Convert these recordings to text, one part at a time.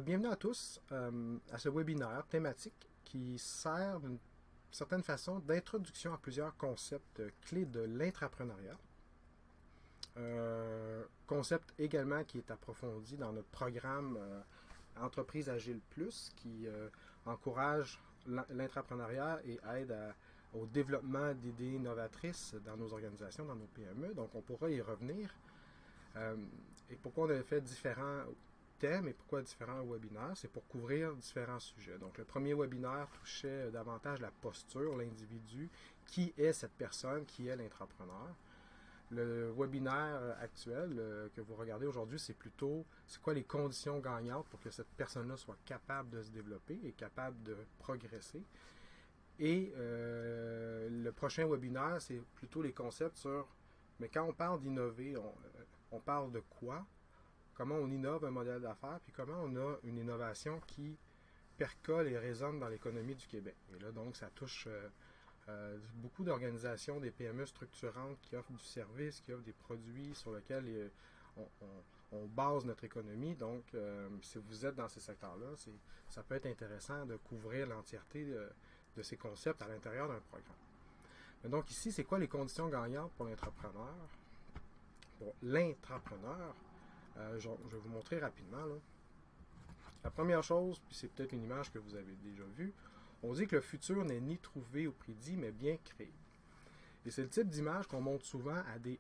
Bienvenue à tous à ce webinaire thématique qui sert d'une certaine façon d'introduction à plusieurs concepts clés de l'intrapreneuriat. Concept également qui est approfondi dans notre programme Entreprise Agile Plus qui encourage l'intrapreneuriat et aide au développement d'idées novatrices dans nos organisations, dans nos PME. Donc on pourra y revenir. Et pourquoi on a fait différents thèmes et pourquoi différents webinaires, c'est pour couvrir différents sujets. Donc, le premier webinaire touchait davantage la posture, l'individu, qui est cette personne, qui est l'intrapreneur. Le webinaire actuel que vous regardez aujourd'hui, c'est plutôt, c'est quoi les conditions gagnantes pour que cette personne-là soit capable de se développer et capable de progresser. Et le prochain webinaire, c'est plutôt les concepts sur, mais quand on parle d'innover, on parle de quoi? Comment on innove un modèle d'affaires, puis comment on a une innovation qui percole et résonne dans l'économie du Québec. Et là, donc, ça touche beaucoup d'organisations, des PME structurantes qui offrent du service, qui offrent des produits sur lesquels on base notre économie. Donc, si vous êtes dans ces secteurs-là, ça peut être intéressant de couvrir l'entièreté de ces concepts à l'intérieur d'un programme. Mais donc, ici, c'est quoi les conditions gagnantes pour l'entrepreneur? Pour l'intrapreneur, je vais vous montrer rapidement. Là. La première chose, puis c'est peut-être une image que vous avez déjà vue, on dit que le futur n'est ni trouvé ou prédit, mais bien créé. Et c'est le type d'image qu'on montre souvent à des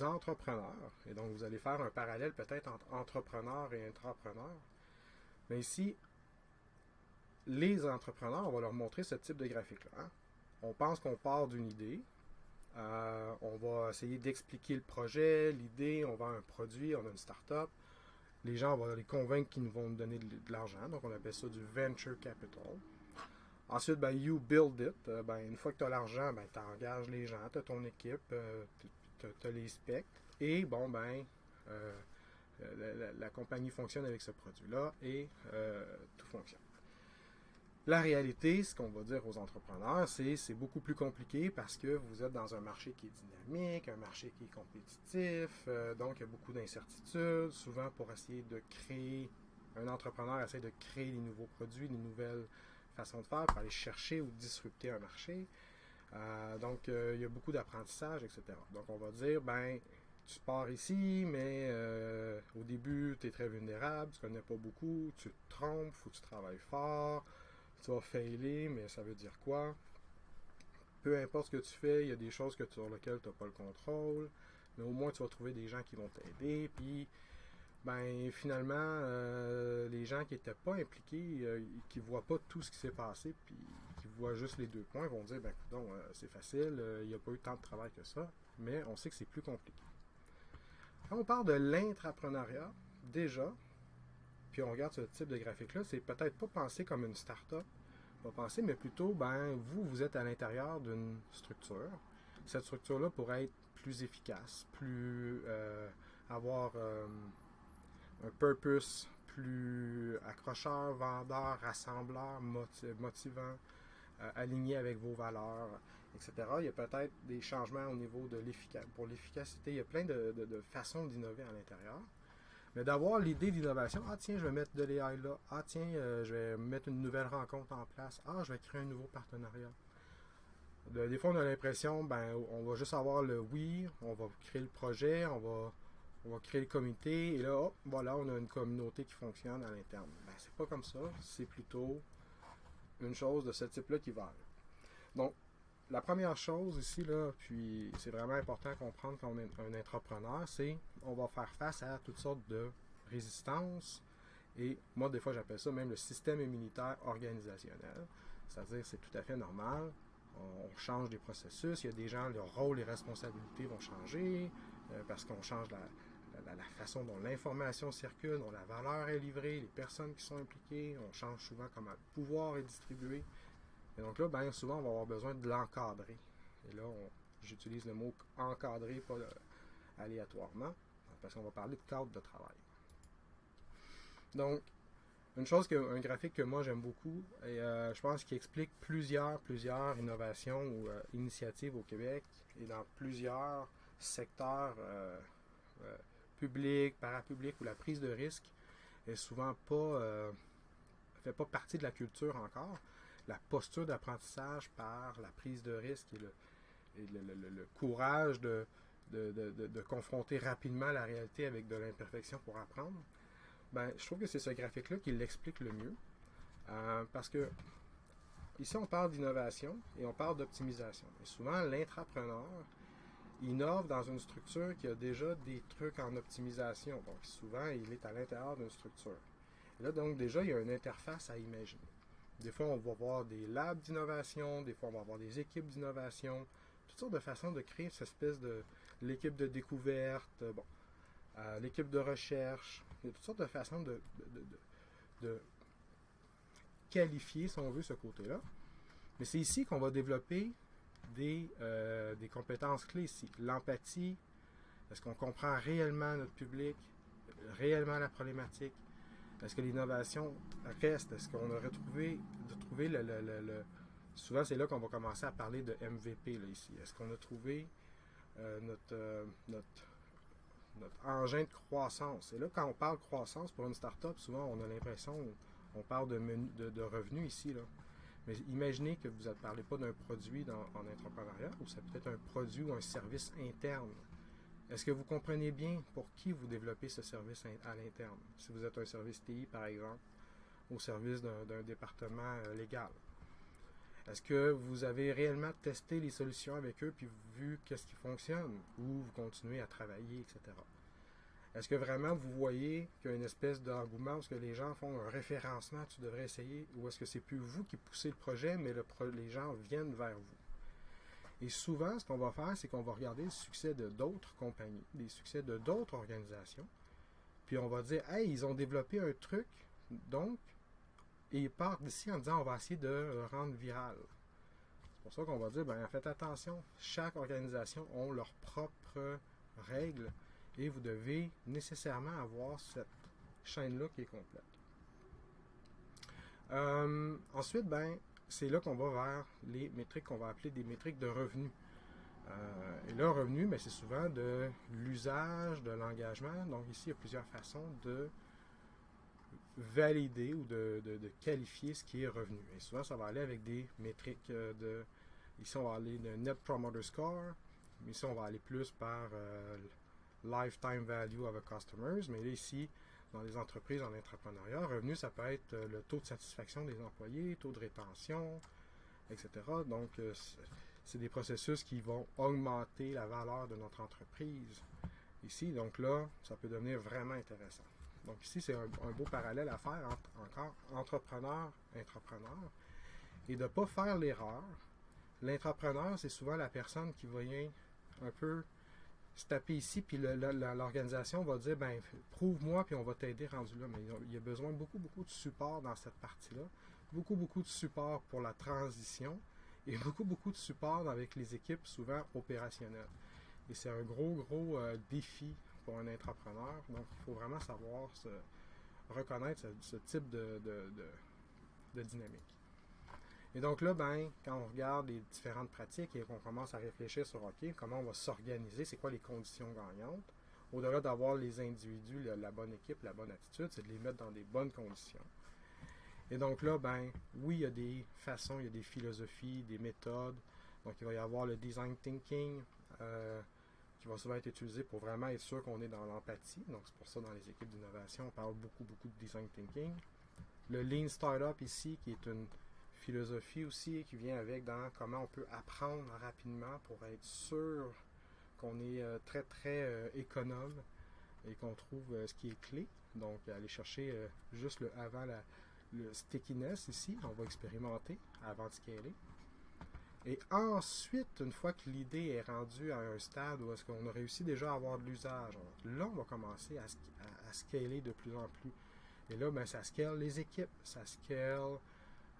entrepreneurs. Et donc, vous allez faire un parallèle peut-être entre entrepreneurs et intrapreneurs. Mais ici, les entrepreneurs, on va leur montrer ce type de graphique-là. Hein? On pense qu'on part d'une idée. On va essayer d'expliquer le projet, l'idée, on vend un produit, on a une start-up. Les gens, on va les convaincre qu'ils vont nous donner de l'argent. Donc, on appelle ça du venture capital. Ensuite, you build it. Une fois que tu as l'argent, tu engages les gens, tu as ton équipe, tu as les specs. Et la compagnie fonctionne avec ce produit-là et tout fonctionne. La réalité, ce qu'on va dire aux entrepreneurs, c'est beaucoup plus compliqué parce que vous êtes dans un marché qui est dynamique, un marché qui est compétitif, donc il y a beaucoup d'incertitudes. Souvent, pour essayer de créer, un entrepreneur essaie de créer des nouveaux produits, des nouvelles façons de faire pour aller chercher ou disrupter un marché. Il y a beaucoup d'apprentissage, etc. Donc, on va dire, tu pars ici, mais au début, tu es très vulnérable, tu ne connais pas beaucoup, tu te trompes, il faut que tu travailles fort. Tu vas failer, mais ça veut dire quoi? Peu importe ce que tu fais, il y a des choses sur lesquelles tu n'as pas le contrôle, mais au moins tu vas trouver des gens qui vont t'aider. Puis, finalement, les gens qui n'étaient pas impliqués, qui ne voient pas tout ce qui s'est passé, puis qui voient juste les 2 points, vont dire, c'est facile, il n'y a pas eu tant de travail que ça, mais on sait que c'est plus compliqué. Quand on parle de l'intrapreneuriat, déjà, puis on regarde ce type de graphique-là, c'est peut-être pas penser comme une start-up, pas penser, mais plutôt, vous êtes à l'intérieur d'une structure. Cette structure-là pourrait être plus efficace, avoir un purpose plus accrocheur, vendeur, rassembleur, motivant, aligné avec vos valeurs, etc. Il y a peut-être des changements au niveau de l'efficacité. Pour l'efficacité, il y a plein de façons d'innover à l'intérieur. Mais d'avoir l'idée d'innovation, je vais mettre de l'AI là, je vais mettre une nouvelle rencontre en place, je vais créer un nouveau partenariat. Des fois, on a l'impression, on va juste avoir le oui, on va créer le projet, on va créer le comité, et là, on a une communauté qui fonctionne à l'interne. C'est pas comme ça, c'est plutôt une chose de ce type-là qui va arriver. Donc, la première chose ici, là, puis c'est vraiment important à comprendre quand on est un entrepreneur, c'est on va faire face à toutes sortes de résistances. Et moi, des fois, j'appelle ça même le système immunitaire organisationnel. C'est-à-dire c'est tout à fait normal. On change des processus. Il y a des gens, leur rôle et responsabilités vont changer parce qu'on change la façon dont l'information circule, dont la valeur est livrée, les personnes qui sont impliquées. On change souvent comment le pouvoir est distribué. Et donc là, souvent, on va avoir besoin de l'encadrer. Et là, j'utilise le mot encadrer, pas aléatoirement, parce qu'on va parler de cadre de travail. Donc, un graphique que moi j'aime beaucoup, et je pense qu'il explique plusieurs innovations ou initiatives au Québec et dans plusieurs secteurs publics, parapublics, où la prise de risque est souvent pas, fait pas partie de la culture encore. La posture d'apprentissage par la prise de risque et le courage de confronter rapidement la réalité avec de l'imperfection pour apprendre, ben, je trouve que c'est ce graphique-là qui l'explique le mieux. Parce que ici, on parle d'innovation et on parle d'optimisation. Et souvent, l'intrapreneur innove dans une structure qui a déjà des trucs en optimisation. Donc, souvent, il est à l'intérieur d'une structure. Et là, donc, déjà, il y a une interface à imaginer. Des fois, on va voir des labs d'innovation, des fois, on va avoir des équipes d'innovation, toutes sortes de façons de créer cette espèce de l'équipe de découverte, l'équipe de recherche. Il y a toutes sortes de façons de qualifier, si on veut, ce côté-là. Mais c'est ici qu'on va développer des compétences clés ici. L'empathie, est-ce qu'on comprend réellement notre public, réellement la problématique? Est-ce que l'innovation reste? Est-ce qu'on a retrouvé souvent, c'est là qu'on va commencer à parler de MVP, là, ici. Est-ce qu'on a trouvé notre engin de croissance? Et là, quand on parle croissance pour une start-up, souvent, on a l'impression, on parle de revenus ici, là. Mais imaginez que vous ne parlez pas d'un produit en entrepreneuriat, ou c'est peut-être un produit ou un service interne. Est-ce que vous comprenez bien pour qui vous développez ce service à l'interne? Si vous êtes un service TI, par exemple, au service d'un département légal. Est-ce que vous avez réellement testé les solutions avec eux puis vu qu'est-ce qui fonctionne ou vous continuez à travailler, etc. Est-ce que vraiment vous voyez qu'il y a une espèce d'engouement où est-ce que les gens font un référencement, tu devrais essayer, ou est-ce que c'est plus vous qui poussez le projet, mais les gens viennent vers vous? Et souvent, ce qu'on va faire, c'est qu'on va regarder le succès de d'autres compagnies, des succès de d'autres organisations, puis on va dire, hey, ils ont développé un truc, donc, et ils partent d'ici en disant, on va essayer de le rendre viral. C'est pour ça qu'on va dire, ben, faites attention, chaque organisation a leurs propres règles, et vous devez nécessairement avoir cette chaîne-là qui est complète. Ensuite, ben, c'est là qu'on va vers les métriques qu'on va appeler des métriques de revenus. Et là, revenu, ben, c'est souvent de l'usage, de l'engagement. Donc ici, il y a plusieurs façons de valider ou de qualifier ce qui est revenu. Et souvent, ça va aller avec des métriques ici, on va aller de Net Promoter Score. Ici, on va aller plus par Lifetime Value of a Customers. Mais là, ici, dans les entreprises, en entrepreneuriat, revenu, ça peut être le taux de satisfaction des employés, taux de rétention, etc. Donc, c'est des processus qui vont augmenter la valeur de notre entreprise ici. Donc là, ça peut devenir vraiment intéressant. Donc ici, c'est un beau parallèle à faire entre encore entrepreneur, intrapreneur, et de ne pas faire l'erreur. L'intrapreneur, c'est souvent la personne qui vient un peu se taper ici, puis l'organisation va dire, ben prouve-moi, puis on va t'aider rendu là. Mais il y a besoin de beaucoup de support dans cette partie-là. Beaucoup de support pour la transition et beaucoup de support avec les équipes souvent opérationnelles. Et c'est un gros défi pour un intrapreneur. Donc, il faut vraiment savoir reconnaître ce type de dynamique. Et donc là, ben, quand on regarde les différentes pratiques et qu'on commence à réfléchir sur, OK, comment on va s'organiser, c'est quoi les conditions gagnantes, au-delà d'avoir les individus, la bonne équipe, la bonne attitude, c'est de les mettre dans des bonnes conditions. Et donc là, ben, oui, il y a des façons, il y a des philosophies, des méthodes. Donc, il va y avoir le design thinking qui va souvent être utilisé pour vraiment être sûr qu'on est dans l'empathie. Donc, c'est pour ça, dans les équipes d'innovation, on parle beaucoup de design thinking. Le Lean Startup ici, qui est une philosophie aussi, qui vient avec dans comment on peut apprendre rapidement pour être sûr qu'on est très économe et qu'on trouve ce qui est clé. Donc, aller chercher juste le avant le stickiness ici, on va expérimenter avant de scaler. Et ensuite, une fois que l'idée est rendue à un stade où est-ce qu'on a réussi déjà à avoir de l'usage, là, on va commencer à scaler de plus en plus. Et là, ben, ça scale les équipes, ça scale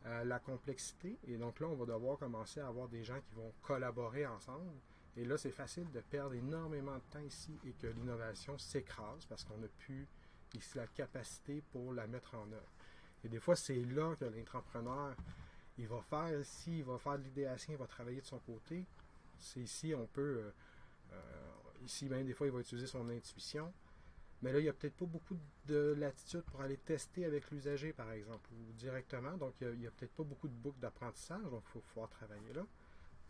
la complexité. Et donc là, on va devoir commencer à avoir des gens qui vont collaborer ensemble. Et là, c'est facile de perdre énormément de temps ici et que l'innovation s'écrase parce qu'on n'a plus ici la capacité pour la mettre en œuvre. Et des fois, c'est là que l'entrepreneur, il va faire ici, il va faire de l'idéation, il va travailler de son côté. C'est ici, on peut, ici même, des fois, il va utiliser son intuition. Mais là, il n'y a peut-être pas beaucoup de latitude pour aller tester avec l'usager, par exemple, ou directement. Donc, il n'y a peut-être pas beaucoup de boucles d'apprentissage, donc il faut pouvoir travailler là.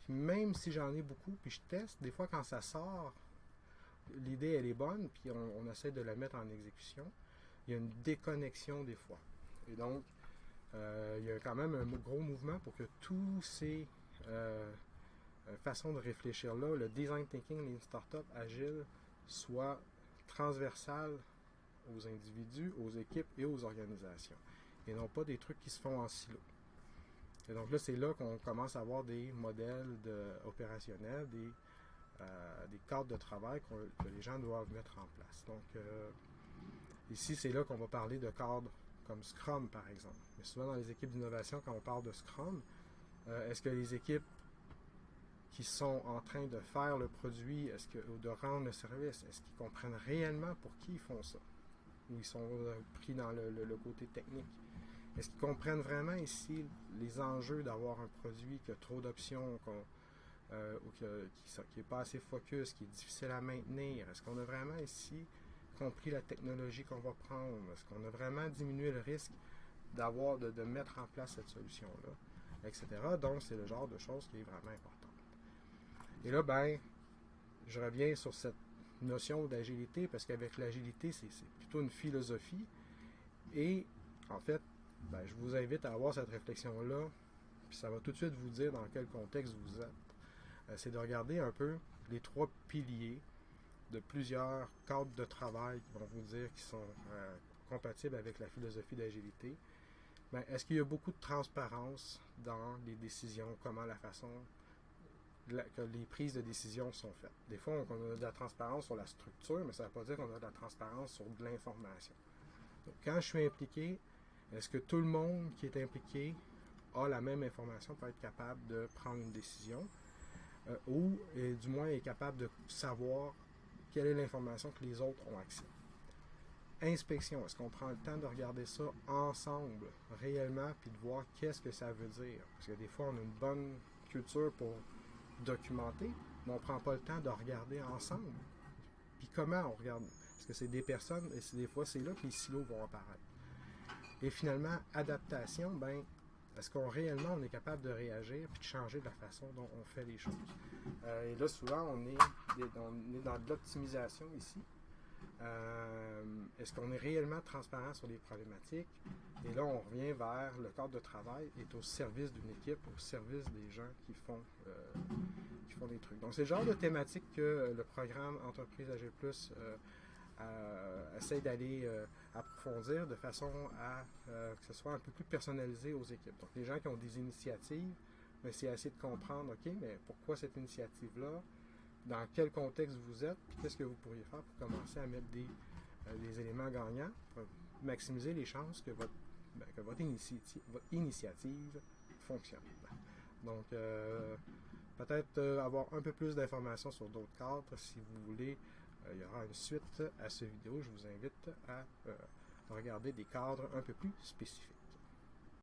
Puis même si j'en ai beaucoup, puis je teste, des fois quand ça sort, l'idée elle est bonne, puis on essaie de la mettre en exécution, il y a une déconnexion des fois. Et donc, il y a quand même un gros mouvement pour que tous ces façons de réfléchir là, le design thinking, les startups agiles, soient transversales aux individus, aux équipes et aux organisations. Et non pas des trucs qui se font en silo. Et donc là, c'est là qu'on commence à avoir des modèles opérationnels, des cadres de travail que les gens doivent mettre en place. Donc, ici, c'est là qu'on va parler de cadres comme Scrum, par exemple. Mais souvent, dans les équipes d'innovation, quand on parle de Scrum, est-ce que les équipes qui sont en train de faire le produit, ou de rendre le service, est-ce qu'ils comprennent réellement pour qui ils font ça? Ou ils sont pris dans le côté technique? Est-ce qu'ils comprennent vraiment ici les enjeux d'avoir un produit qui a trop d'options, ou qui n'est pas assez focus, qui est difficile à maintenir? Est-ce qu'on a vraiment ici compris la technologie qu'on va prendre? Est-ce qu'on a vraiment diminué le risque de mettre en place cette solution-là, etc. Donc, c'est le genre de choses qui est vraiment important. Et là, ben, je reviens sur cette notion d'agilité, parce qu'avec l'agilité, c'est plutôt une philosophie. Et, en fait, ben, je vous invite à avoir cette réflexion-là, puis ça va tout de suite vous dire dans quel contexte vous êtes. C'est de regarder un peu les 3 piliers de plusieurs cadres de travail qui vont vous dire qu'ils sont compatibles avec la philosophie d'agilité. Ben, est-ce qu'il y a beaucoup de transparence dans les décisions, comment la façon que les prises de décision sont faites? Des fois, on a de la transparence sur la structure, mais ça ne veut pas dire qu'on a de la transparence sur de l'information. Donc, quand je suis impliqué, est-ce que tout le monde qui est impliqué a la même information pour être capable de prendre une décision, ou du moins est capable de savoir quelle est l'information que les autres ont accès? Inspection, est-ce qu'on prend le temps de regarder ça ensemble, réellement, puis de voir qu'est-ce que ça veut dire? Parce que des fois, on a une bonne culture pour documenter, mais on ne prend pas le temps de regarder ensemble. Puis comment on regarde? Parce que c'est des personnes, et des fois, c'est là que les silos vont apparaître. Et finalement, adaptation, ben, est-ce qu'on réellement on est capable de réagir et de changer de la façon dont on fait les choses? Et là, souvent, on est dans de l'optimisation ici. Est-ce qu'on est réellement transparent sur les problématiques? Et là, on revient vers le cadre de travail est au service d'une équipe, au service des gens qui font des trucs. Donc, c'est le genre de thématique que le programme Entreprise Agile Plus essaye d'aller approfondir de façon à que ce soit un peu plus personnalisé aux équipes. Donc, les gens qui ont des initiatives, mais c'est essayer de comprendre, OK, mais pourquoi cette initiative-là? Dans quel contexte vous êtes, puis qu'est-ce que vous pourriez faire pour commencer à mettre des éléments gagnants pour maximiser les chances que votre initiative fonctionne. Donc, peut-être avoir un peu plus d'informations sur d'autres cadres. Si vous voulez, il y aura une suite à cette vidéo. Je vous invite à regarder des cadres un peu plus spécifiques.